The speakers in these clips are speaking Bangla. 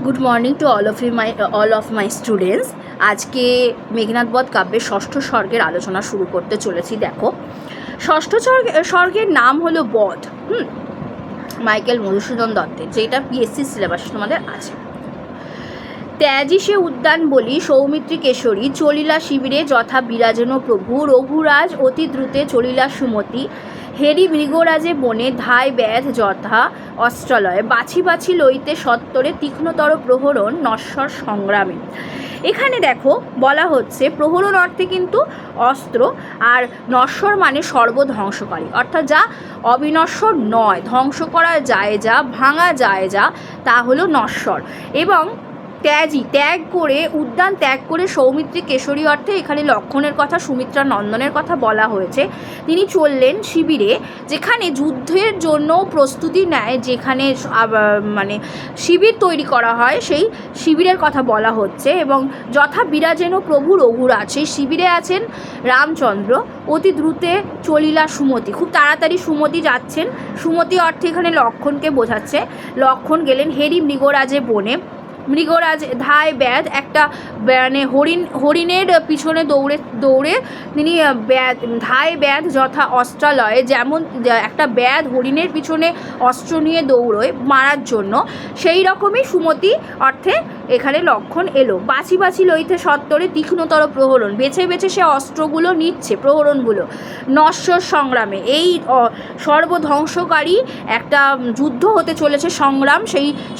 Good morning to all of my students. আজকে মেঘনাদ বধ কাব্যের ষষ্ঠ স্বর্গের আলোচনা শুরু করতে চলেছি। দেখো, ষষ্ঠ স্বর্গের নাম হলো বধ। মাইকেল মধুসূদন দত্তের, যেটা পিএসসি সিলেবাস তোমাদের আছে। ত্যাজি সে উদ্যান বলি সৌমিত্রী কেশরী, চলিলা শিবিরে যথা বিরাজেন প্রভু, রঘুরাজ অতি দ্রুতে চলিলা সুমতি, হেরি মৃগরাজে বনে ধায় ব্যাধ যথা অস্ত্রালয়ে, বাছি বাছি লইতে সত্তরে তীক্ষ্ণতর প্রহরণ নশ্বর সংগ্রামে। এখানে দেখো বলা হচ্ছে প্রহরণ অর্থে কিন্তু অস্ত্র, আর নশ্বর মানে সর্বধ্বংসকারী, অর্থাৎ যা অবিনশ্বর নয়, ধ্বংস করা যায় যা, ভাঙা যায় যা, তা হলো নশ্বর। এবং ত্যাগ করে, উদ্যান ত্যাগ করে সৌমিত্রী কেশরী অর্থে এখানে লক্ষণের কথা, সুমিত্রা নন্দনের কথা বলা হয়েছে। তিনি চললেন শিবিরে, যেখানে যুদ্ধের জন্য প্রস্তুতি নেয়, যেখানে মানে শিবির তৈরি করা হয়, সেই শিবিরের কথা বলা হচ্ছে। এবং যথা বিরাজেন প্রভু রঘুরাজ, সেই শিবিরে আছেন রামচন্দ্র, অতি দ্রুতে চলিলা সুমতি, খুব তাড়াতাড়ি সুমতি যাচ্ছেন। সুমতি অর্থে এখানে লক্ষণকে বোঝাচ্ছে। লক্ষণ গেলেন হেরি মৃগরাজে বনে, মৃগরাজ ধায় ব্যাধ, একটা মানে হরিণের পিছনে দৌড়ে তিনি ধায় ব্যাধ যথা অস্ত্রালয়ে, যেমন একটা ব্যাধ হরিণের পিছনে অস্ত্র নিয়ে দৌড়োয় মারার জন্য, সেই রকমই সুমতি অর্থে এখানে লক্ষণ এলো। বাছি বাছি লইতে সত্তরে তীক্ষ্ণতর প্রহরণ, বেছে বেছে সে অস্ত্রগুলো নিচ্ছে, প্রহরণগুলো নশ্বর সংগ্রামে। এই সর্বধ্বংসকারী একটা যুদ্ধ হতে চলেছে, সংগ্রাম,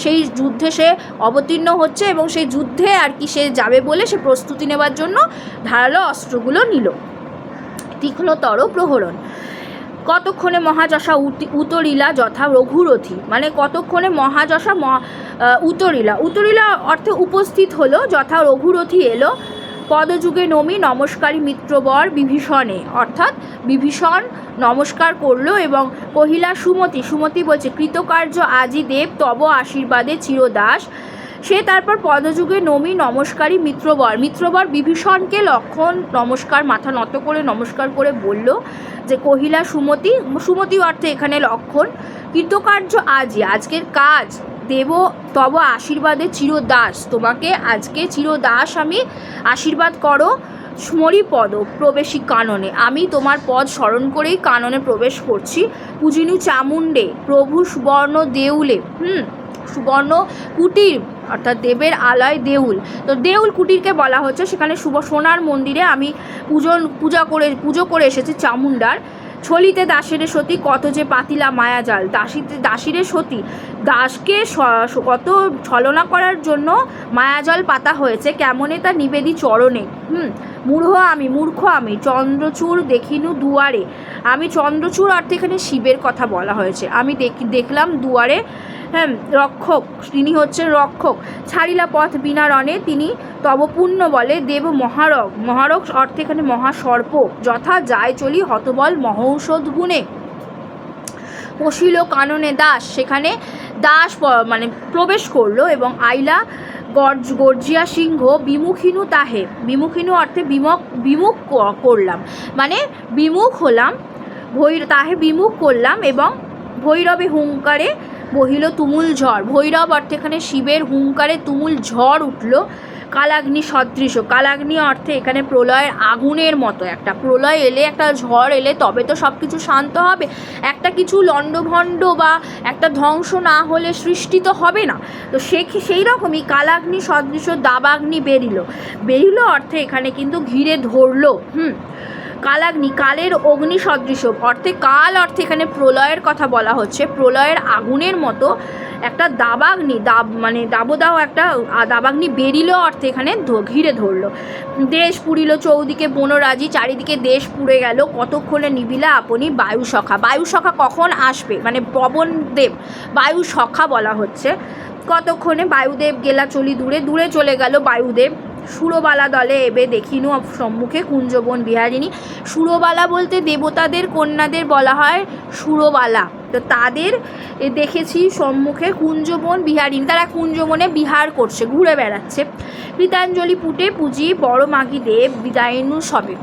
সেই যুদ্ধে সে অবতীর্ণ হচ্ছে, এবং সেই যুদ্ধে আর কি সে যাবে বলে সে প্রস্তুতি নেবার জন্য ধারালো অস্ত্রগুলো নিল। তীক্ষ্ণতর প্রহরণ। কতক্ষণে মহাযশা উতরিলা যথা রঘুরথী, মানে কতক্ষণে মহাযশা উতরিলা অর্থে উপস্থিত হলো, যথা রঘুরথী এলো। পদযুগে নমি নমস্কারী মিত্রবর বিভীষণে, অর্থাৎ বিভীষণ নমস্কার করলো এবং কহিলা সুমতি বলছে কৃতকার্য আজি দেব তব আশীর্বাদে চিরদাস। সে তারপর পদযুগে নমি নমস্কারী মিত্রবর বিভীষণকে লক্ষণ নমস্কার, মাথা নত করে নমস্কার করে বলল যে কহিলা সুমতি অর্থে এখানে লক্ষণ। কৃতকার্য আজি, আজকের কাজ, দেব তব আশীর্বাদে চিরদাস, তোমাকে আজকে চিরদাস আমি আশীর্বাদ করো। স্মরি পদ প্রবেশী কাননে, আমি তোমার পদ স্মরণ করেই কাননে প্রবেশ করছি। পূজিনু চামুণ্ডে প্রভু সুবর্ণ দেউলে, সুবর্ণ কুটির অর্থাৎ দেবের আলয় দেউল, তো দেউল কুটিরকে বলা হচ্ছে। সেখানে সোনার মন্দিরে আমি পুজো করে এসেছি চামুণ্ডার। ছলিতে দাসেরে সতী কত যে পাতিলা মায়াজাল, দাসীরে সতী, দাসকে কত ছলনা করার জন্য মায়াজল পাতা হয়েছে, কেমনে তা নিবেদি চরণে। মূর্খ আমি চন্দ্রচূড় দেখিনু দুয়ারে, আমি চন্দ্রচূড় অর্থে এখানে শিবের কথা বলা হয়েছে। আমি দেখলাম দুয়ারে, রক্ষক, তিনি হচ্ছেন রক্ষক। ছাড়িলা পথ বিনা রণে, তিনি তব পুণ্য বলে। দেব মহারক অর্থে এখানে মহাসর্প, যথা যায় চলি হতবল মহৌষধ গুণে। পশিল কাননে দাস, সেখানে দাস মানে প্রবেশ করলো। এবং আইলা গর্জিয়া সিংহ বিমুখিনু তাহে, বিমুখিনু অর্থে বিমুখ করলাম, মানে বিমুখ হলাম, তাহে বিমুখ করলাম। এবং ভৈরবে হুঙ্কারে বহিল তুমুল ঝড়, ভৈরব অর্থে এখানে শিবের হুঙ্কারে তুমুল ঝড় উঠল। কালাগ্নি সদৃশ, কালাগ্নি অর্থে এখানে প্রলয়ের আগুনের মতো, একটা প্রলয় এলে, একটা ঝড় এলে তবে তো সব কিছু শান্ত হবে, একটা কিছু লণ্ডভণ্ড বা একটা ধ্বংস না হলে সৃষ্টি তো হবে না। তো সেই রকমই কালাগ্নি সদৃশ দাবাগ্নি বেরিল অর্থে এখানে কিন্তু ঘিরে ধরলো। কালাগ্নি কালের অগ্নি সদৃশ, অর্থে কাল অর্থে এখানে প্রলয়ের কথা বলা হচ্ছে। প্রলয়ের আগুনের মতো একটা দাবাগ্নি, মানে দাবদাহ একটা দাবাগ্নি বেরিল অর্থে এখানে ঘিরে ধরল। দেশ পুরিল চৌদিকে বনরাজি, চারিদিকে দেশ পুড়ে গেল। কতক্ষণে নিবিলা আপনি বায়ুসখা কখন আসবে, মানে পবনদেব বায়ুসখা বলা হচ্ছে। কতক্ষণে বায়ুদেব গেলা চলি দূরে চলে গেল বায়ুদেব। সুরবালা দলে এবে দেখিনু সম্মুখে কুঞ্জবন বিহারিণী, সুরবালা বলতে দেবতাদের কন্যাদের বলা হয় সুরবালা, তো তাদের দেখেছি সম্মুখে কুঞ্জবন বিহারিণী, তারা কুঞ্জবনে বিহার করছে, ঘুরে বেড়াচ্ছে। কৃতাঞ্জলি পুটে পুজি বড় মাগি দেব বিদায়নু সবে,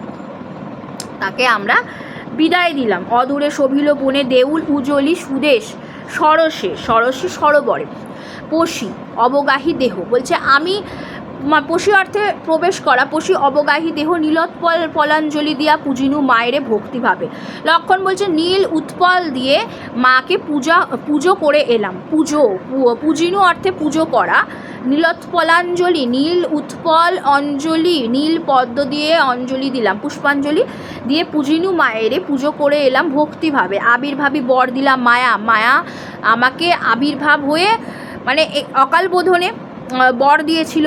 তাকে আমরা বিদায় দিলাম। অদূরে শোভিল বনে দেউল উজলি সুদেশ সরসে সরোবরে, পশি অবগাহী দেহ, বলছে আমি পশি অর্থে প্রবেশ করা, পশি অবগাহী দেহ নীলোৎপল পলাঞ্জলি দিয়া পূজিনু মায়েরে ভক্তিভাবে। লক্ষণ বলছে নীল উৎপল দিয়ে মাকে পুজো করে এলাম। পূজিনু অর্থে পুজো করা, নীলোৎপলাঞ্জলি নীল উৎপল অঞ্জলি, নীল পদ্ম দিয়ে অঞ্জলি দিলাম, পুষ্পাঞ্জলি দিয়ে পূজিনু মায়েরে পুজো করে এলাম ভক্তিভাবে। আবির্ভাবী বর দিলাম মায়া আমাকে আবির্ভাব হয়ে মানে অকাল বোধনে বর দিয়েছিল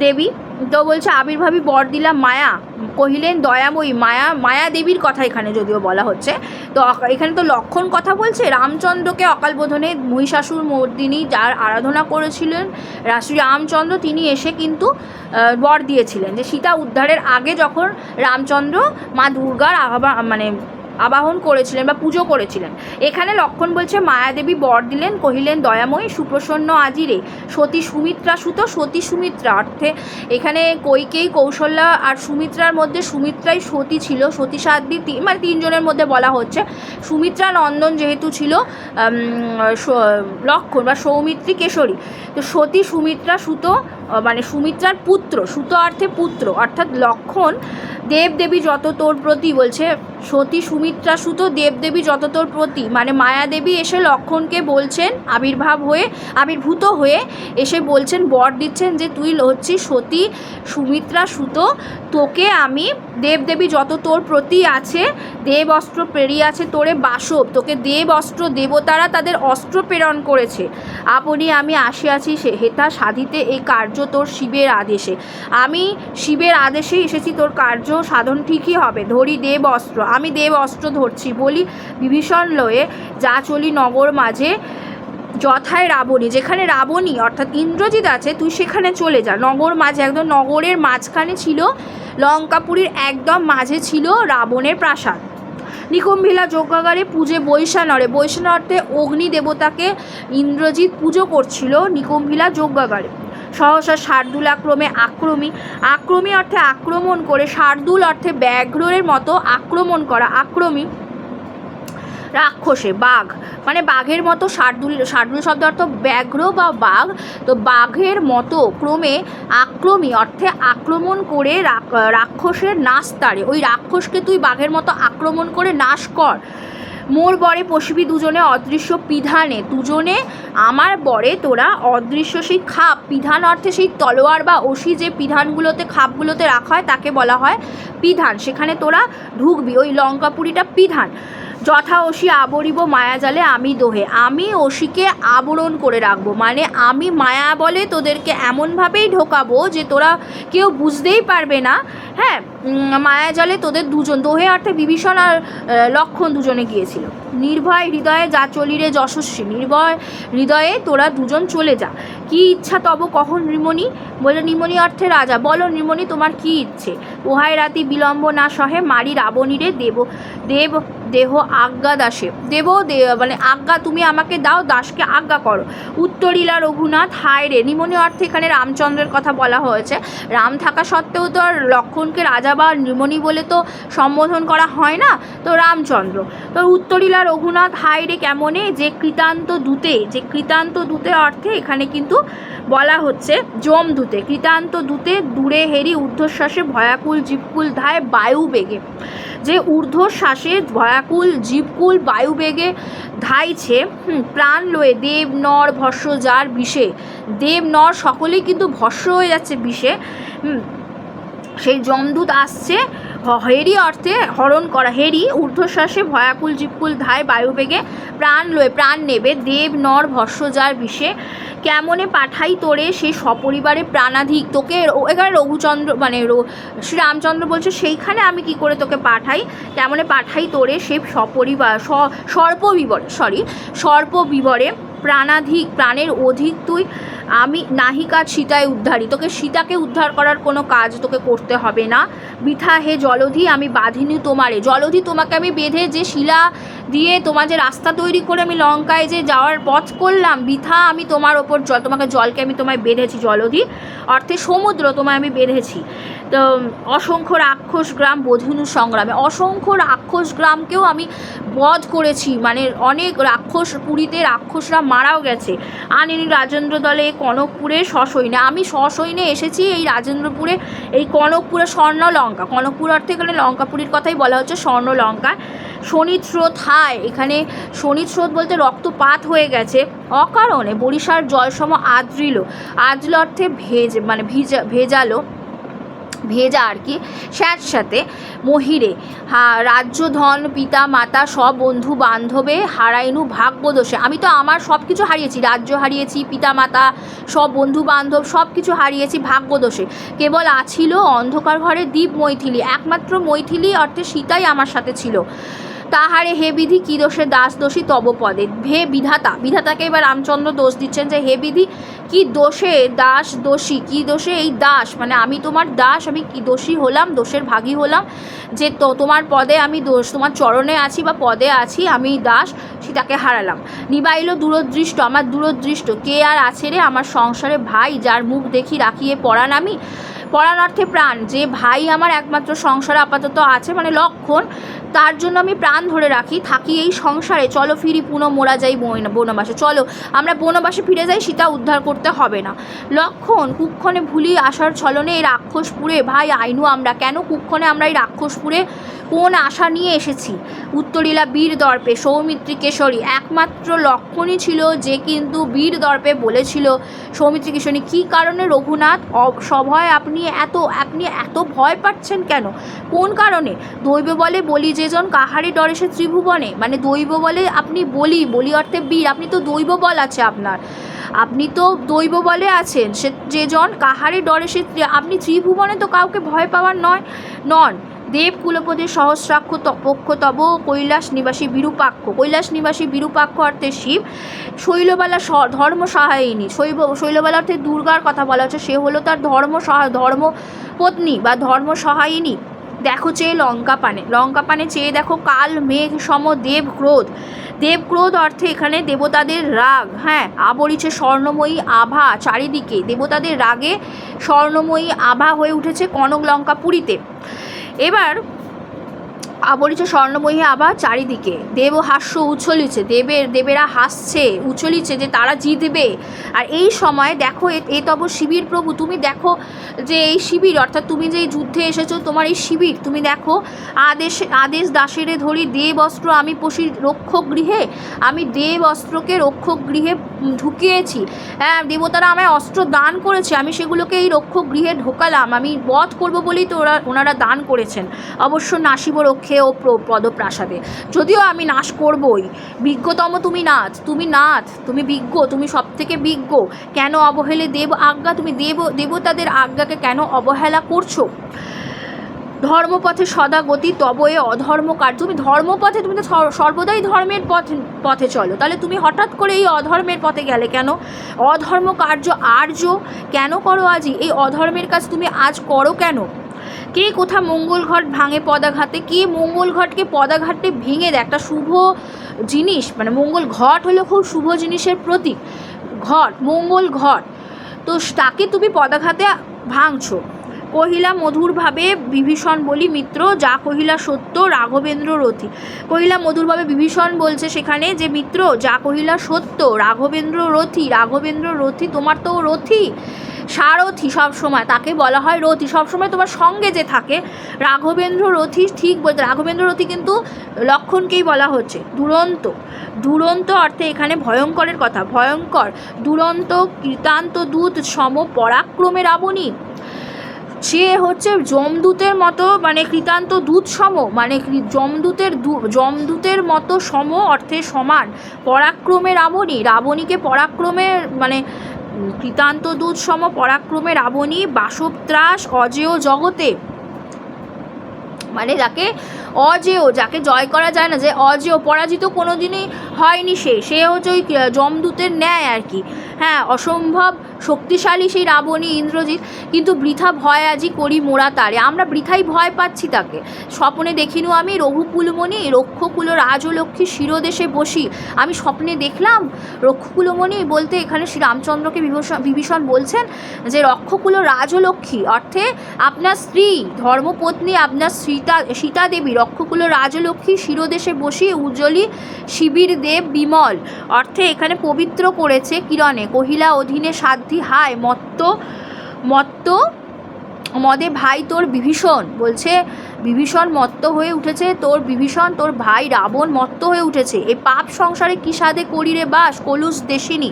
দেবী, তো বলছে আবির্ভাবী বর দিলাম মায়া, কহিলেন দয়াময়ী। মায়া দেবীর কথা এখানে যদিও বলা হচ্ছে, তো এখানে তো লক্ষণ কথা বলছে। রামচন্দ্রকে অকাল বোধনে মহিষাসুর মর্দিনী যার আরাধনা করেছিলেন শ্রী রামচন্দ্র, তিনি এসে কিন্তু বর দিয়েছিলেন যে সীতা উদ্ধারের আগে যখন রামচন্দ্র মা দুর্গার আবাহন করেছিলেন বা পুজো করেছিলেন। এখানে লক্ষণ বলছে মায়াদেবী বর দিলেন, কহিলেন দয়াময়ী সুপ্রসন্ন আজিরে সতী সুমিত্রা সুত। সতী সুমিত্রা অর্থে এখানে কৈকেয়ী, কৌশল্যা আর সুমিত্রার মধ্যে সুমিত্রাই সতী ছিল, সতী সাধ্বী মানে তিনজনের মধ্যে বলা হচ্ছে। সুমিত্রা নন্দন যেহেতু ছিল লক্ষণ বা সৌমিত্রী কেশরী, তো সতী সুমিত্রা সুত মানে সুমিত্রার পুত্র, সুত অর্থে পুত্র, অর্থাৎ লক্ষণ দেবদেবী যত তোর প্রতি, বলছে সতী সুমিত্রা সুত দেবদেবী যত তোর প্রতি, মানে মায়াদেবী এসে লক্ষণকে বলছেন আবির্ভূত হয়ে এসে বলছেন, বর দিচ্ছেন যে তুই হচ্ছিস সতী সুমিত্রা সুত, তোকে আমি দেবদেবী যত তোর প্রতি আছে, দেব অস্ত্র প্রেরিয়ে আছে তোরে বাসব, তোকে দেব অস্ত্র দেবতারা তাদের অস্ত্র প্রেরণ করেছে, আপনি আমি আসিয়াছি হেতা সাধিতে এই কার্য তোর শিবের আদেশে। আমি শিবের আদেশেই এসেছি, তোর কার্য সাধন ঠিকই হবে। ধরি দেব অস্ত্র, আমি দেব অস্ত্র ধরছি, বলি বিভীষণ লয়ে যা চলি নগর মাঝে, যথায় রাবণী, যেখানে রাবণী অর্থাৎ ইন্দ্রজিৎ আছে তুই সেখানে চলে যা। নগর মাঝে, একদম নগরের মাঝখানে ছিল, লঙ্কাপুরীর একদম মাঝে ছিল রাবণের প্রাসাদ। নিকুম্ভিলা যজ্ঞাগারে পূজে বৈশানরে, বৈশান অর্থে অগ্নি দেবতাকে ইন্দ্রজিৎ পুজো করছিল নিকুম্ভিলা যজ্ঞাগারে। সহসা শার্দুলাক্রমে আক্রমী অর্থে আক্রমণ করে, শার্দুল অর্থে ব্যাঘ্রের মতো আক্রমণ করা, আক্রমী রাক্ষসে বাঘ মানে বাঘের মতো, শার্দুল শব্দ অর্থ ব্যাঘ্র বা বাঘ, তো বাঘের মতো ক্রমে আক্রমী অর্থে আক্রমণ করে রাক্ষসের নাশ তাড়ে, ওই রাক্ষসকে তুই বাঘের মতো আক্রমণ করে নাশ কর। মোর বরে পশিবি দুজনে অদৃশ্য পিধানে, দুজনে আমার বরে তোরা অদৃশ্য সেই খাপ, পিধান অর্থে সেই তলোয়ার বা অসি যে পিধানগুলোতে খাপগুলোতে রাখা হয় তাকে বলা হয় পিধান, সেখানে তোরা ঢুকবি, ওই লঙ্কাপুরীটা পিধান। যথা অসি আবরিব মায়াজালে আমি দোহে, আমি অসিকে আবরণ করে রাখবো, মানে আমি মায়া বলে তোদেরকে এমনভাবেই ঢোকাবো যে তোরা কেউ বুঝতেই পারবে না। হ্যাঁ, মায়াজালে তোদের দুজন, দোহে অর্থে বিভীষণ আর লক্ষণ দুজনে গিয়েছিল। নির্ভয় হৃদয়ে যা চলিরে যশস্বী, নির্ভয় হৃদয়ে তোরা দুজন চলে যা। কি ইচ্ছা তব কহ নৃমণি, বলে নৃমণি অর্থে রাজা, বলো নৃমণি তোমার কি ইচ্ছে। ওহায় রাতি বিলম্ব না সহে মারি রাবণীরে দেব দেহ আজ্ঞা দাসে, মানে আজ্ঞা তুমি আমাকে দাও, দাসকে আজ্ঞা করো। উত্তরীলা রঘুনাথ হায় রে, নিমনি অর্থে এখানে রামচন্দ্রের কথা বলা হয়েছে। রাম থাকা সত্ত্বেও তো আর লক্ষণকে রাজা বা নিমনি বলে তো সম্বোধন করা হয় না, তো রামচন্দ্র। তো উত্তরীলা রঘুনাথ হায় রে কেমনে, যে কৃতান্ত দূতে অর্থে এখানে কিন্তু বলা হচ্ছে যমদূতে, কৃতান্ত দূতে দূরে হেরি ঊর্ধ্বশ্বাসে ভয়াকুল জীবকুল ধায় বায়ু বেগে, যে ঊর্ধ্বশ্বাসে ভয়াকুল জীবকুল বায়ু বেগে ধাইছে প্রাণ লয়ে, দেব নর ভস্য যার বিষে, দেব নর সকলেই কিন্তু ভস্য হয়ে যাচ্ছে বিষে। সেই যমদূত আসছে, হেরি অর্থে হরণ করা, হেরি ঊর্ধ্বশ্বাসে ভয়াকুল জীবকুল ধায় বায়ুবেগে প্রাণ লয়ে, প্রাণ নেবে, দেব নর ভস্য যার বিষে, কেমনে পাঠাই তোরে সে সপরিবারে প্রাণাধিক, তোকে এখানে রঘুচন্দ্র মানে শ্রীরামচন্দ্র বলছে সেইখানে আমি কি করে তোকে পাঠাই, কেমনে পাঠাই তোরে সে সপরিবার সর্প বিবরে প্রাণাধিক, প্রাণের অধিক তুই আমি নাহি কাজ সীতায় উদ্ধারী, তোকে সীতাকে উদ্ধার করার কোনো কাজ তোকে করতে হবে না। বৃথা হে জলধি আমি বাঁধিনি তোমারে, জলধি তোমাকে আমি বেঁধে যে শিলা দিয়ে তোমার যে রাস্তা তৈরি করে আমি লঙ্কায় যে যাওয়ার পথ করলাম, বৃথা আমি তোমার ওপর তোমাকে জলকে আমি তোমায় বেঁধেছি, জলধি অর্থে সমুদ্র তোমায় আমি বেঁধেছি। তো অসংখ্য রাক্ষস গ্রাম বধূনু সংগ্রামে, অসংখ্য রাক্ষস গ্রামকেও আমি বধ করেছি, মানে অনেক রাক্ষস, পুরীতে রাক্ষসরা মারাও গেছে। আনিনি রাজেন্দ্র দলে কনকপুরে সসৈন্যে, আমি সসৈন্যে এসেছি এই রাজেন্দ্রপুরে, এই কনকপুরে স্বর্ণলঙ্কা, কনকপুর অর্থে এখানে লঙ্কাপুরীর কথাই বলা হচ্ছে, স্বর্ণলঙ্কা। শনিস্রোত হায়, এখানে শনিস্রোত বলতে রক্তপাত হয়ে গেছে অকারণে, বরিশার জলসম আদ্রিল, আদ্রিল অর্থে মানে ভেজালো, ভেজা আর কি, স্যাঁতস্যাঁতে। মহিরে রাজ্য ধন পিতা মাতা সব বন্ধু বান্ধবে হারাইনু ভাগ্যদোষে, আমি তো আমার সব কিছু হারিয়েছি, রাজ্য হারিয়েছি, পিতা মাতা সব বন্ধু বান্ধব সব কিছু হারিয়েছি ভাগ্যদোষে। কেবল আছিল অন্ধকার ঘরে দীপ মৈথিলী, একমাত্র মৈথিলী অর্থে সীতাই আমার সাথে ছিল। তাহারে হে বিধি কী দোষে দাস দোষী তব পদে, হে বিধাতা, বিধাতাকে এবার রামচন্দ্র দোষ দিচ্ছেন যে হে বিধি কি দোষে দাস দোষী, কী দোষে এই দাস, মানে আমি তোমার দাস, আমি কি দোষী হলাম, দোষের ভাগী হলাম যে তোমার পদে আমি দোষ, তোমার চরণে আছি বা পদে আছি, আমি দাস, সীতাকে হারালাম। নিবাইল দূরদৃষ্ট, আমার দূরদৃষ্ট, কে আর আছে রে আমার সংসারে ভাই, যার মুখ দেখি রাখিয়ে পরাণ আমি, পরাণ অর্থে প্রাণ, যে ভাই আমার একমাত্র সংসারে আপাতত আছে, মানে লক্ষণ, তার জন্য আমি প্রাণ ধরে রাখি, থাকি এই সংসারে, চলো ফিরি পুনঃ মোরা যাই বনবাসে, চলো আমরা বনবাসে ফিরে যাই, সীতা উদ্ধার করতে হবে না। লক্ষণ কুক্ষণে ভুলি আসার ছলনে এই রাক্ষসপুরে ভাই আইনু আমরা, কেন কুক্ষণে আমরা এই রাক্ষসপুরে কোন আশা নিয়ে এসেছি। উত্তরিলা বীর দর্পে সৌমিত্রী কেশরী, একমাত্র লক্ষণই ছিল যে কিন্তু বীর দর্পে বলেছিল সৌমিত্রী কেশরী, কী কারণে রঘুনাথ সভয় আপনি এত ভয় পাচ্ছেন কেন, কোন কারণে। দৈব বলে বলি যেজন কাহারি ডরে সে ত্রিভুবনে, মানে দৈব বলে আপনি বলি অর্থে বীর, আপনি তো দৈব বল আছে আপনার, আপনি তো দৈব বলে আছেন, সে যেজন কাহারি ডরে সে, আপনি ত্রিভুবনে তো কাউকে ভয় পাওয়ার নন। দেব কুলপতি সহস্রাক্ষ পক্ষ তব কৈলাস নিবাসী বিরূপাক্ষ, কৈলাস নিবাসী বিরূপাক্ষ অর্থে শিব। শৈলবালা ধর্ম সহায়িনী, শৈলবালা অর্থে দুর্গার কথা বলা হচ্ছে, সে হলো তার ধর্মপত্নী বা ধর্ম সহায়িনী। দেখো চেয়ে লঙ্কা পানে চেয়ে দেখো কাল মেঘ সম দেবক্রোধ অর্থে এখানে দেবতাদের রাগ, হ্যাঁ, আবরিছে স্বর্ণময়ী আভা চারিদিকে, দেবতাদের রাগে স্বর্ণময়ী আভা হয়ে উঠেছে কনক লঙ্কাপুরীতে। এবার আবরিছে স্বর্ণময়ী আভা চারিদিকে, দেব হাস্য উছলিছে, দেবেরা হাসছে উছলিছে যে তারা জিতবে। আর এই সময় দেখো এ তব শিবির প্রভু, তুমি দেখো যে এই শিবির অর্থাৎ তুমি যে যুদ্ধে এসেছো তোমার এই শিবির, তুমি দেখো আদেশ দাসেরে ধরি দেব অস্ত্র আমি পশি রক্ষক গৃহে, আমি দেব অস্ত্রকে রক্ষক গৃহে ঢুকিয়েছি, হ্যাঁ, দেবতারা আমায় অস্ত্র দান করেছে, আমি সেগুলোকে এই রক্ষক গৃহে ঢোকালাম, আমি বধ করবো বলেই তো ওনারা দান করেছেন, অবশ্য নাসিব রক্ষে ও পদপ্রাসাদে, যদিও আমি নাশ করবই। বিজ্ঞতম তুমি বিজ্ঞ, তুমি সব থেকে বিজ্ঞ, কেন অবহেলে দেব আজ্ঞা, তুমি দেবতাদের আজ্ঞাকে কেন অবহেলা করছো। ধর্মপথে সদা গতি তব এ অধর্ম কার্য, তুমি ধর্মপথে, তুমি তো সর্বদাই ধর্মের পথে চলো, তাহলে তুমি হঠাৎ করে এই অধর্মের পথে গেলে কেন। অধর্ম কার্য আর্য কেন করো আজি, এই অধর্মের কাজ তুমি আজ করো কেন। কে কোথা মঙ্গল ঘট ভাঙে পদাঘাতে, কে মঙ্গল ঘটকে পদাঘাটে ভেঙে দেয়, একটা শুভ জিনিস, মানে মঙ্গল ঘট হলো খুব শুভ জিনিসের প্রতীক, ঘট মঙ্গল ঘট, তো তাকে তুমি পদাঘাতে ভাঙছো। কহিলা মধুরভাবে বিভীষণ বলি মিত্র, যা কহিলা সত্য রাঘবেন্দ্র রথী, কহিলা মধুরভাবে বিভীষণ বলছে সেখানে যে মিত্র যা কহিলা সত্য রাঘবেন্দ্র রথী, তোমার তো রথী সারথি, সবসময় তাকে বলা হয় রথী, সবসময় তোমার সঙ্গে যে থাকে, রাঘবেন্দ্র রথী, ঠিক বলতে রাঘবেন্দ্র রথী কিন্তু লক্ষণকেই বলা হচ্ছে। দুরন্ত অর্থে এখানে ভয়ঙ্করের কথা, ভয়ঙ্কর, দুরন্ত কৃতান্ত দূত সম পরাক্রমে রাবণী, সে হচ্ছে যমদূতের মতো, মানে কৃতান্ত দূত সম, মানে যমদূতের মতো সম অর্থে সমান, পরাক্রমে রাবণীকে পরাক্রমে, মানে কৃতান্ত দূত সম পরাক্রমে রাবণী, বাসবত্রাস অজেয় জগতে, মানে যাকে জয় করা যায় না, যে অজেয়, পরাজিত কোনোদিনই হয়নি, সে হচ্ছে ওই যমদূতের ন্যায় আর কি, হ্যাঁ, অসম্ভব শক্তিশালী সেই রাবণী ইন্দ্রজিৎ, কিন্তু বৃথা ভয় আজি করি মোরা তারে। আমরা বৃথাই ভয় পাচ্ছি তাকে। স্বপ্নে দেখিনু আমি রঘুকুলমণি রক্ষকুল রাজলক্ষ্মী শিরদেশে বসি। আমি স্বপ্নে দেখলাম রক্ষকুলমণি বলতে এখানে শ্রী রামচন্দ্রকে বিভীষণ বলছেন যে রক্ষকুল রাজলক্ষ্মী অর্থে আপনার স্ত্রী ধর্মপত্নী আপনার সীতা দেবী রক্ষকুল রাজলক্ষ্মী শিরদেশে বসি উজ্জ্বলী শিবির দেব বিমল অর্থে এখানে পবিত্র করেছে কিরণে কহিলা অধীনে সাধ্যি হায় মত্ত মদে ভাই তোর বিভীষণ, বলছে বিভীষণ মত্ত হয়ে উঠেছে, তোর ভাই রাবণ মত্ত হয়ে উঠেছে। এই পাপ সংসারে কী সাধে করি রে বাস কলুষ দেশিনী।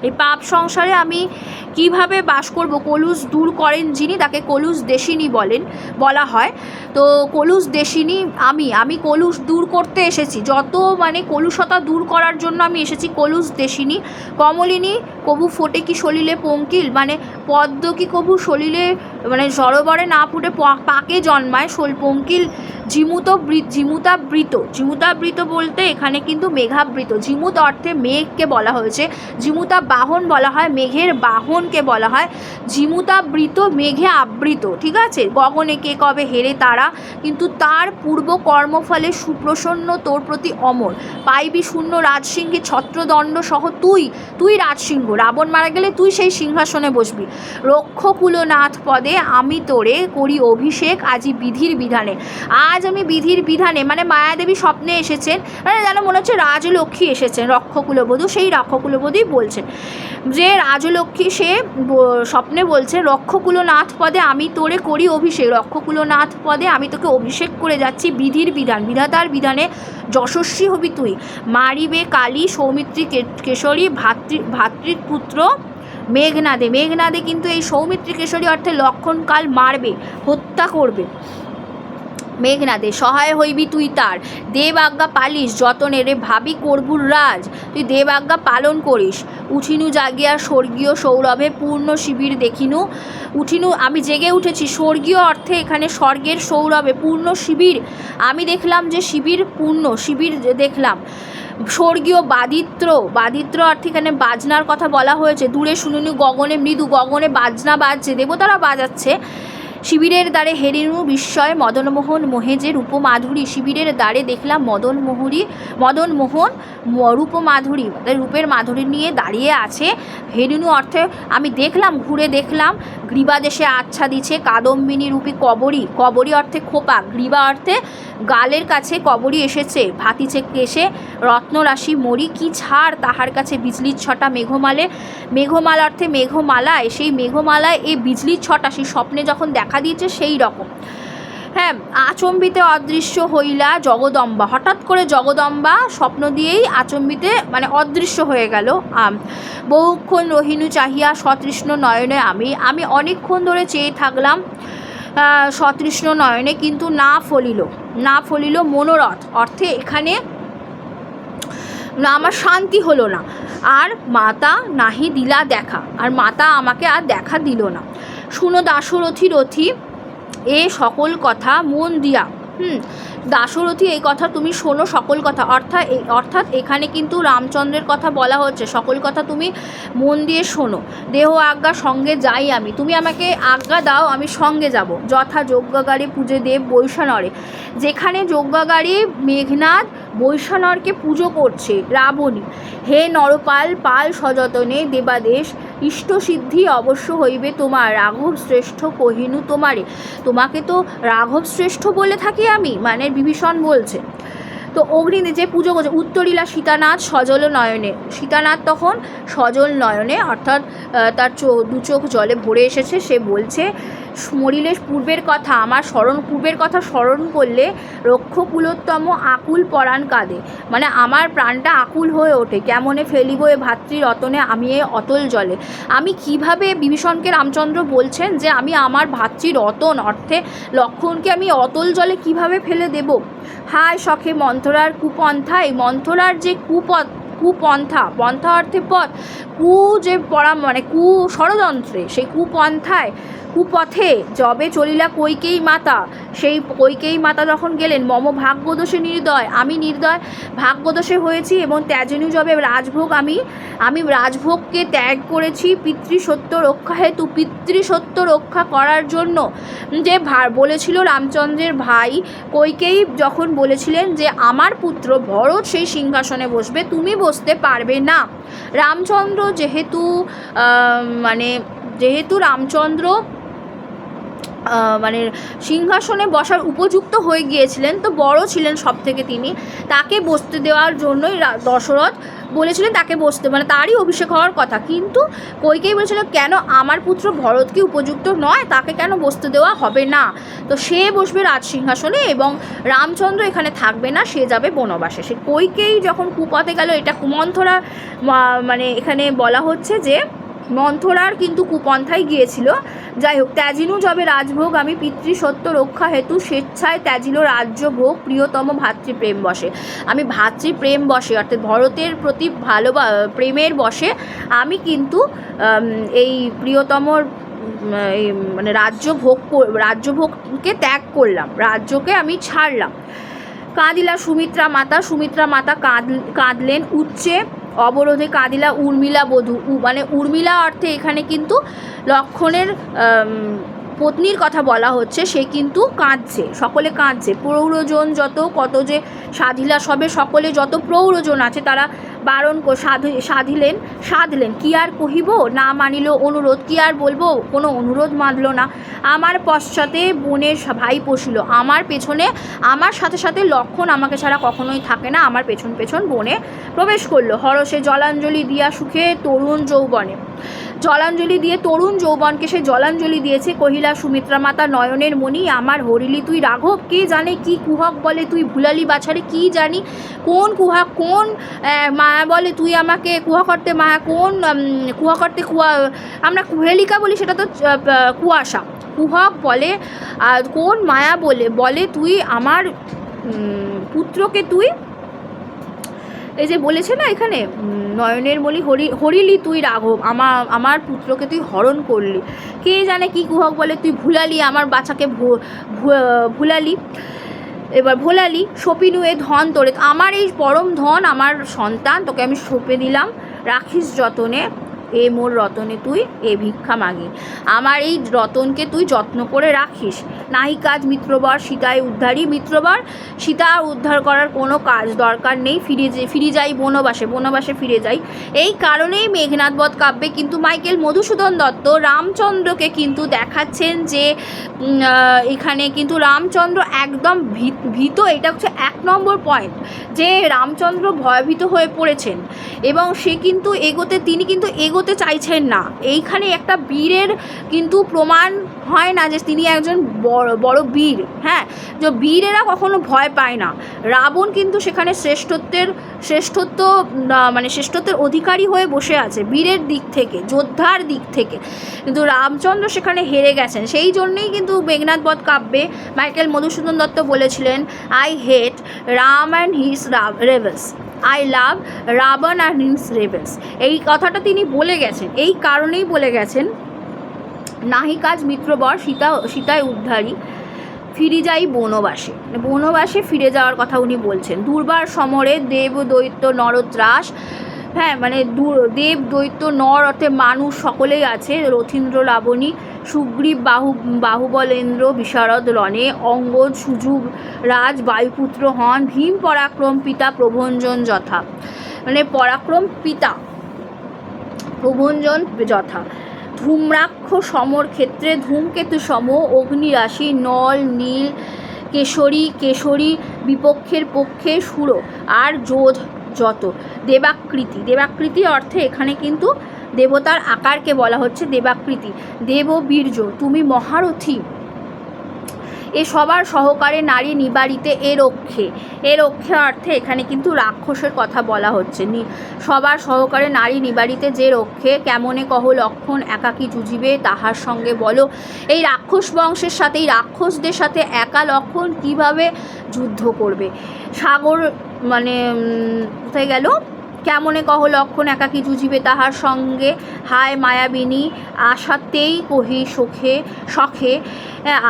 এই পাপ সংসারে আমি কিভাবে বাস করব, কলুষ দূর করেন যিনি তাকে কলুষ দেশিনী বলা হয়। তো কলুষ দেশিনী আমি কলুষ দূর করতে এসেছি, যত মানে কলুষতা দূর করার জন্য আমি এসেছি। কলুষ দেশিনী কমলিনী কবু ফোটে কি সলিলে পঙ্কিল, মানে পদ্ম কি কবু সলিলে মানে সরোবরে না ফুটে পাকে জন্মায় পঙ্কিল জিমুতাবৃত বলতে এখানে কিন্তু মেঘাবৃত। জিমুত অর্থে মেঘকে বলা হয়েছে, জিমুতা বাহন বলা হয়, মেঘের বাহনকে বলা হয়। জিমুতাবৃত মেঘে আবৃত, ঠিক আছে। গগনে কে কবে হেরে তারা, কিন্তু তার পূর্ব কর্মফলে সুপ্রসন্ন তোর প্রতি অমর। পাইবি শূন্য রাজসিংহে ছত্রদণ্ড সহ তুই রাজসিংহ, রাবণ মারা গেলে তুই সেই সিংহাসনে বসবি। রক্ষকুলনাথ পদে আমি তোরে করি অভিষেক আজি বিধির বিধানে। আজ আমি বিধির বিধানে মানে মায়াদেবী স্বপ্নে এসেছেন, মানে যেন মনে হচ্ছে রাজলক্ষ্মী এসেছেন, রক্ষকুলবধূ সেই রক্ষকুলবধূই বলছেন যে রাজলক্ষ্মী সে স্বপ্নে বলছে রক্ষকুলনাথ পদে আমি তোরে করি অভিষেক, রক্ষকুলনাথ পদে আমি তোকে অভিষেক করে যাচ্ছি বিধির বিধান, বিধাতার বিধানে যশস্বী হবি তুই। মারিবে কালী সৌমিত্রী কেশরী ভাতৃপুত্র মেঘনাদে কিন্তু এই সৌমিত্রী কেশরী অর্থে লক্ষণকাল মারবে, হত্যা করবে। মেঘনাদে সহায় হইবি তুই তার, দেব আজ্ঞা পালিস যতনে রে ভাবি করবুর রাজ, তুই দেব আজ্ঞা পালন করিস। উঠিনু জাগিয়া স্বর্গীয় সৌরভে পূর্ণ শিবির দেখিনু, উঠিনু আমি জেগে উঠেছি, স্বর্গীয় অর্থে এখানে স্বর্গের সৌরভে পূর্ণ শিবির, আমি দেখলাম যে পূর্ণ শিবির দেখলাম। স্বর্গীয় বাদিত্র অর্থে এখানে বাজনার কথা বলা হয়েছে। দূরে শুনুনু গগনে মৃদু, গগনে বাজনা বাজছে, দেবতারা বাজাচ্ছে। শিবিরের দ্বারে হেরিনু বিস্ময় মদনমোহন মোহেজে রূপমাধুরী, শিবিরের দ্বারে দেখলাম মদনমোহন রূপমাধুরী রূপের মাধুরী নিয়ে দাঁড়িয়ে আছে। হেরিনু অর্থে আমি দেখলাম, ঘুরে দেখলাম, গ্রীবাদেশে আচ্ছাদিছে কাদম্বিনী রূপী কবরী অর্থে খোপা, গ্রীবা অর্থে গালের কাছে কবরী এসেছে। ভাতিছে কেশে রত্নরাশি মরি, কি ছাড় তাহার কাছে বিজলির ছটা মেঘমাল অর্থে মেঘমালায়, সেই মেঘমালায় এই বিজলির ছটা সেই স্বপ্নে যখন দেখা দিয়েছে সেই রকম। হ্যাঁ, আচম্বিতে অদৃশ্য হইলা জগদম্বা, হঠাৎ করে জগদম্বা স্বপ্ন দিয়েই আচম্বিতে মানে অদৃশ্য হয়ে গেল। বহুক্ষণ রহিনু চাহিয়া সতৃষ্ণ নয়নে আমি অনেকক্ষণ ধরে চেয়ে থাকলাম সতৃষ্ণ নয়নে, কিন্তু না ফলিল মনোরথ অর্থে এখানে আমার শান্তি হলো না, আর মাতা নাহি দিলা দেখা, আর মাতা আমাকে আর দেখা দিল না। শুনো দাশরথী এ সকল কথা মন দিয়া, দাশরথী এই কথা তুমি শোনো সকল কথা, অর্থাৎ এখানে কিন্তু রামচন্দ্রের কথা বলা হচ্ছে, সকল কথা তুমি মন দিয়ে শোনো। দেহ আজ্ঞা সঙ্গে যাই আমি, তুমি আমাকে আজ্ঞা দাও আমি সঙ্গে যাব। যথা যজ্ঞাগারে পূজে দেব বৈশানরে, যেখানে যজ্ঞাগারে মেঘনাদ বৈশানরকে পুজো করছে রাবণী। হে নরপাল পাল সযতনে দেবাদেশ, ইষ্টসিদ্ধি অবশ্য হইবে তোমার, রাঘব শ্রেষ্ঠ কহিনু তোমারে, তোমাকে তো রাঘব শ্রেষ্ঠ বলে থাকি আমি, মানে বিভীষণ বলছে। তো অগ্নি যে পুজো করছে উত্তরীলা সীতানাথ সজল নয়নে, সীতানাথ তখন সজল নয়নে অর্থাৎ তার দু চোখ জলে ভরে এসেছে। সে বলছে মরিলে পূর্বের কথা স্মরণ করলে রক্ষকুলোত্তম আকুল পরাণ কাঁদে, মানে আমার প্রাণটা আকুল হয়ে ওঠে। কেমনে ফেলিব এ ভাতৃ রতনে আমি এ অতল জলে, আমি কিভাবে বিভীষণকে রামচন্দ্র বলছেন যে আমি আমার ভাতৃ রতন অর্থে লক্ষ্মণকে আমি অতল জলে কিভাবে ফেলে দেব। হায় শখে মন্থরার কুপন্থায়, মন্থরার যে কুপন্থা অর্থে পথ, যে পড়া মানে ষড়যন্ত্রে, সেই কুপন্থায় কুপথে যবে চলিলা কৈকেয়ী মাতা, সেই কৈকেয়ী মাতা যখন গেলেন, মম ভাগ্যদোষে নির্দয়, আমি নির্দয় ভাগ্যদোষে হয়েছি এবং ত্যাজনু যবে রাজভোগ, আমি রাজভোগকে ত্যাগ করেছি পিতৃসত্য রক্ষা হেতু, পিতৃসত্য রক্ষা করার জন্য। যে বলেছিল রামচন্দ্রের ভাই কৈকেয়ী যখন বলেছিলেন যে আমার পুত্র ভরত সেই সিংহাসনে বসবে, তুমি বসতে পারবে না। রামচন্দ্র যেহেতু রামচন্দ্র মানে সিংহাসনে বসার উপযুক্ত হয়ে গিয়েছিলেন, তো বড় ছিলেন সব থেকে, তিনি তাকে বসতে দেওয়ার জন্যই দশরথ বলেছিলেন তাকে বসতে, মানে তারই অভিষেক হওয়ার কথা। কিন্তু কৈকেয়ী বলেছিল কেন আমার পুত্র ভরত কি উপযুক্ত নয়, তাকে কেন বসতে দেওয়া হবে না। তো সে বসবে রাজ সিংহাসনে এবং রামচন্দ্র এখানে থাকবে না, সে যাবে বনবাসে। সে কৈকেয়ী যখন কুপথে গেল, এটা কুমন্থরা মানে এখানে বলা হচ্ছে যে মন্থরার কিন্তু কুপন্থায় গিয়েছিল। যাই হোক, ত্যাজিনু যবে রাজভোগ, আমি পিতৃসত্য রক্ষা হেতু স্বেচ্ছায় ত্যাজিল রাজ্যভোগ প্রিয়তম ভাতৃপ্রেম বসে। আমি ভাতৃপ্রেম বসে অর্থাৎ ভরতের প্রতি প্রেমের বসে আমি কিন্তু এই প্রিয়তমর মানে রাজ্যভোগকে ত্যাগ করলাম, রাজ্যকে আমি ছাড়লাম। কাঁদিলা সুমিত্রা মাতা, সুমিত্রা মাতা কাঁদলেন উচ্চে অবরোধে, কাঁদিলা উর্মিলা বধূ, মানে উর্মিলা অর্থে এখানে কিন্তু লক্ষণের পত্নীর কথা বলা হচ্ছে, সে কিন্তু কাঁদছে, সকলে কাঁদছে। প্রৌরজন যত কত যে সাধিলা সবে, সকলে যত প্রৌরজন আছে তারা বারণ সাধলেন কি আর কহিব, না মানিল অনুরোধ, কি আর বলবো, কোনো অনুরোধ মানল না। আমার পশ্চাতে বনের ভাই পশিল, আমার পেছনে আমার সাথে সাথে লক্ষণ আমাকে ছাড়া কখনোই থাকে না, আমার পেছন পেছন বনে প্রবেশ করলো। হরষে জলাঞ্জলি দিয়া সুখে তরুণ যৌবনে, জলাঞ্জলি দিয়ে তরুণ যৌবনকে সে জলাঞ্জলি দিয়েছে। কহিলা সুমিত্রা মাতা নয়নের মণি, আমার হরিলি তুই রাঘব, কে জানে কি কুহক বলে তুই ভুলালি বাছারে, কি জানি কোন কুহক, কোন মায়া বলে তুই আমাকে কুহা করতে, মায়া কোন কুহা করতে, আমরা কুহেলিকা বলি, সেটা তো কুয়াশা, কুহক বলে কোন মায়া বলে তুই আমার পুত্রকে তুই, এই যে বলেছে না এখানে নয়নের মলি হরিলি তুই রাঘব, আমার পুত্রকে তুই হরণ করলি, কে জানে কি কুহক বলে তুই ভুলালি, আমার বাচ্চাকে ভুলালি, এবার ভোলালি। সপিনুয়ে ধন তোরে, আমার এই পরম ধন আমার সন্তান, তোকে আমি সঁপে দিলাম, রাখিস যতনে এ মোর রতনে তুই এ ভিক্ষা মাগি, আমার এই রতনকে তুই যত্ন করে রাখিস। নাহি কাজ মিত্রবর সীতায় উদ্ধারী, মিত্রবর সীতা উদ্ধার করার কোনো কাজ দরকার নেই, ফিরে যাই বনবাসে ফিরে যাই। এই কারণেই মেঘনাদ বধ কাব্যে কিন্তু মাইকেল মধুসূদন দত্ত রামচন্দ্রকে কিন্তু দেখাচ্ছেন যে এখানে কিন্তু রামচন্দ্র একদম ভীত, এটা হচ্ছে 1 নম্বর পয়েন্ট, যে রামচন্দ্র ভয়ভীত হয়ে পড়েছেন এবং সে কিন্তু তিনি কিন্তু এগোতে চাইছেন না। এইখানে একটা বীরের কিন্তু প্রমাণ হয় না যে তিনি একজন বড় বীর, হ্যাঁ, যে বীরেরা কখনো ভয় পায় না। রাবণ কিন্তু সেখানে শ্রেষ্ঠত্বের অধিকারী হয়ে বসে আছে বীরের দিক থেকে, যোদ্ধার দিক থেকে, কিন্তু রামচন্দ্র সেখানে হেরে গেছেন। সেই জন্যই কিন্তু মেঘনাদ বধ কাব্যে মাইকেল মধুসূদন দত্ত বলেছিলেন, I hate Ram and his rebels, I love Ravan and his rebels. এই কথাটা তিনি বলে গেছেন, এই কারণেই বলে গেছেন, নাহি কাজ মিত্রবর সীতায় উদ্ধারী, ফিরে যাই বনবাসে ফিরে যাওয়ার কথা উনি বলছেন। দুর্বার সমরে দেব দৈত্য নরত্রাস, হ্যাঁ, মানে দেব দৈত্য নর অর্থে মানুষ সকলেই আছে, রথীন্দ্র লাবণী সুগ্রীব বাহুবলেন্দ্র বিশারদ রণে, অঙ্গদ সুযুগ রাজ বায়ুপুত্র হন, ভীম পরাক্রম পিতা প্রভঞ্জন যথা, মানে পরাক্রম পিতা প্রভঞ্জন যথা। ধূম্রাক্ষ সমর ক্ষেত্রে ধূমকেতু সম, অগ্নিরাশি নল নীল কেশরী বিপক্ষের পক্ষে সুর আর যোধ যত। দেবাকৃতি অর্থে এখানে কিন্তু দেবতার আকারকে বলা হচ্ছে দেবাকৃতি। দেব বীর্য তুমি মহারথী, এ সবার সহকারে নারী নিবারিতে এর রক্ষে অর্থে এখানে কিন্তু রাক্ষসের কথা বলা হচ্ছে। সবার সহকারে নারী নিবারিতে যে রক্ষে, কেমনে কহ লক্ষণ একাকী জুজিবে তাহার সঙ্গে বলো। এই রাক্ষস বংশের সাথে, এই রাক্ষসদের সাথে একা লক্ষণ কিভাবে যুদ্ধ করবে। সাগর মানে কোথায় গেল, কেমনে কহ লক্ষণ একাকী জুজিবে তাহার সঙ্গে, হায় মায়াবিনী আশাতেই কহি শখে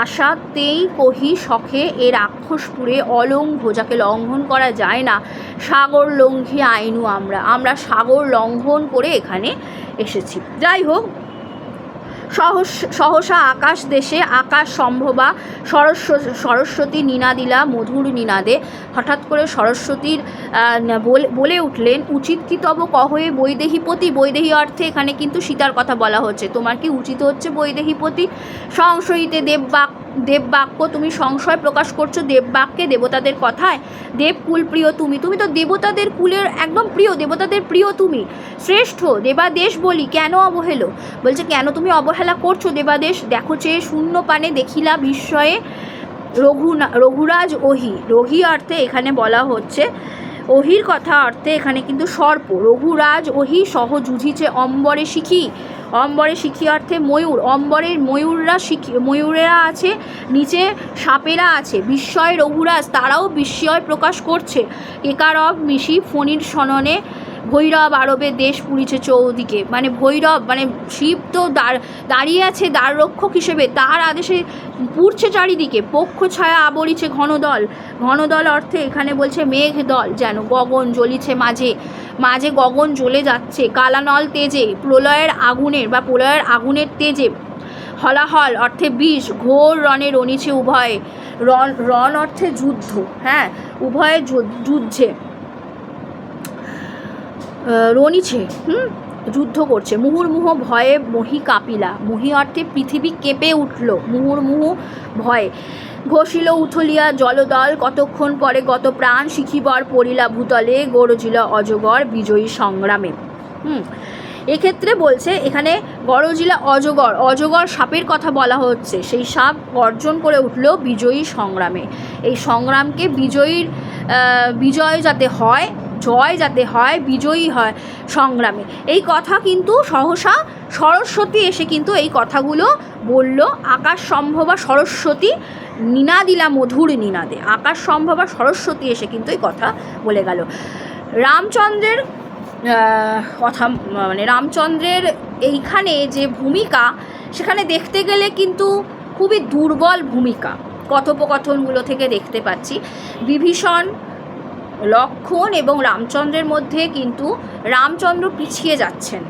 আশাতেই কহি শখে, এ রাক্ষসপুরে অলঙ্ঘ যাকে লঙ্ঘন করা যায় না, সাগর লঙ্ঘী আইনু আমরা সাগর লঙ্ঘন করে এখানে এসেছি। যাই হোক, সহসা আকাশ দেশে আকাশ সম্ভবা সরস্বতী নিনাদিলা মধুর নিনাদে। হঠাৎ করে সরস্বতীর বলে উঠলেন, উচিত কি তব কহে বৈদেহীপতি। বৈদেহী অর্থে এখানে কিন্তু সীতার কথা বলা হচ্ছে। তোমার কি উচিত হচ্ছে বৈদেহীপতি? সংশয়ীতে দেববাক্য, তুমি সংশয় প্রকাশ করছো দেববাক্যে, দেবতাদের কথায়। দেবকুল প্রিয় তুমি তো দেবতাদের কুলের একদম প্রিয়, দেবতাদের প্রিয় তুমি, শ্রেষ্ঠ দেবাদেশ বলি কেন অবহেলো। বলছে কেন তুমি অবহেলা করছো দেবাদেশ। দেখো চেয়ে শূন্য পানে দেখিলা বিস্ময়ে রঘুরাজ ওহি। রঘি অর্থে এখানে বলা হচ্ছে, ওহির কথা অর্থে এখানে কিন্তু সর্প। রঘুরাজ ওহি সহ জুঝিছে অম্বরে শিখি। অম্বরে শিখি অর্থে ময়ূর। অম্বরের ময়ূরেরা আছে, নিচে সাপেরা আছে। বিস্ময় রঘুরাজ, তারাও বিস্ময় প্রকাশ করছে। কেকারব মিশি ফণির সননে, ভৈরব আরবে দেশ পুরিছে চৌদিকে। মানে ভৈরব মানে শিব তো দাঁড়িয়ে আছে দ্বাররক্ষক হিসেবে, তার আদেশে পুড়ছে চারিদিকে। পক্ষ ছায়া আবরিছে ঘনদল। ঘনদল অর্থে এখানে বলছে মেঘ দল, যেন গগন জ্বলিছে মাঝে মাঝে গগন জ্বলে যাচ্ছে। কালানল তেজে প্রলয়ের আগুনের তেজে। হলাহল অর্থে বিষ, ঘোর রণে রণিছে উভয়ে। রণ অর্থে যুদ্ধ, হ্যাঁ, উভয়ে যুদ্ধে রণিছে, যুদ্ধ করছে। মুহুর্মুহ ভয়ে মহি কাঁপিলা। মহি অর্থে পৃথিবী কেঁপে উঠল, মুহুর্মুহ ভয়ে। ঘষিল উথলিয়া জলদল, কতক্ষণ পরে গত প্রাণ শিখিবর পড়িলা ভূতলে, গরজিল অজগর বিজয়ী সংগ্রামে। এক্ষেত্রে বলছে এখানে গরজিলা অজগর সাপের কথা বলা হচ্ছে। সেই সাপ গর্জন করে উঠল বিজয়ী সংগ্রামে। এই সংগ্রামকে বিজয় যাতে হয়, জয় যাতে হয়, বিজয়ী হয় সংগ্রামে। এই কথা কিন্তু সহসা সরস্বতী এসে কিন্তু এই কথাগুলো বলল। আকাশ সম্ভবা সরস্বতী নিনাদিলা মধুর নিনাদে। আকাশ সম্ভবা সরস্বতী এসে কিন্তু এই কথা বলে গেল। রামচন্দ্রের কথা, মানে রামচন্দ্রের এইখানে যে ভূমিকা, সেখানে দেখতে গেলে কিন্তু খুবই দুর্বল ভূমিকা। কথোপকথনগুলো থেকে দেখতে পাচ্ছি বিভীষণ, লক্ষণ এবং রামচন্দ্রের মধ্যে কিন্তু রামচন্দ্র পিছিয়ে যাচ্ছেন।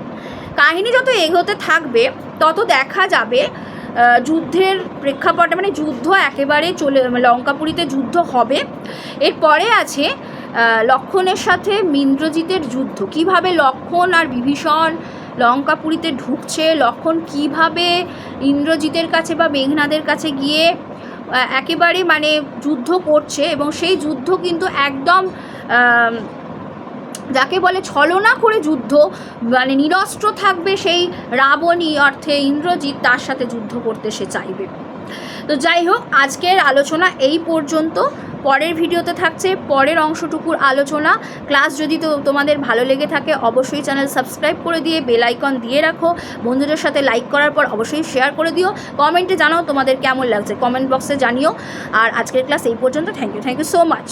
কাহিনী যত এগোতে থাকবে তত দেখা যাবে যুদ্ধের প্রেক্ষাপটে, মানে যুদ্ধ একেবারে লঙ্কাপুরীতে যুদ্ধ হবে। এরপরে আছে লক্ষণের সাথে ইন্দ্রজিতের যুদ্ধ। কিভাবে লক্ষণ আর বিভীষণ লঙ্কাপুরীতে ঢুকছে, লক্ষণ কিভাবে ইন্দ্রজিতের কাছে বা মেঘনাদের কাছে গিয়ে একেবারে মানে যুদ্ধ করছে, এবং সেই যুদ্ধ কিন্তু একদম যাকে বলে ছলনা করে যুদ্ধ, মানে নিরস্ত্র থাকবে সেই রাবণী অর্থে ইন্দ্রজিৎ, তার সাথে যুদ্ধ করতে সে চাইবে। তো যাই হোক, আজকের আলোচনা এই পর্যন্ত। পরের ভিডিওতে থাকছে পরের অংশটুকুর আলোচনা। ক্লাস যদি তোমাদের ভালো লেগে থাকে অবশ্যই চ্যানেল সাবস্ক্রাইব করে দিয়ে বেল আইকন দিয়ে রাখো। বন্ধুদের সাথে লাইক করার পর অবশ্যই শেয়ার করে দিও। কমেন্টে জানাও তোমাদের কেমন লাগছে, কমেন্ট বক্সে জানিও। আর আজকের ক্লাস এই পর্যন্ত। Thank you so much.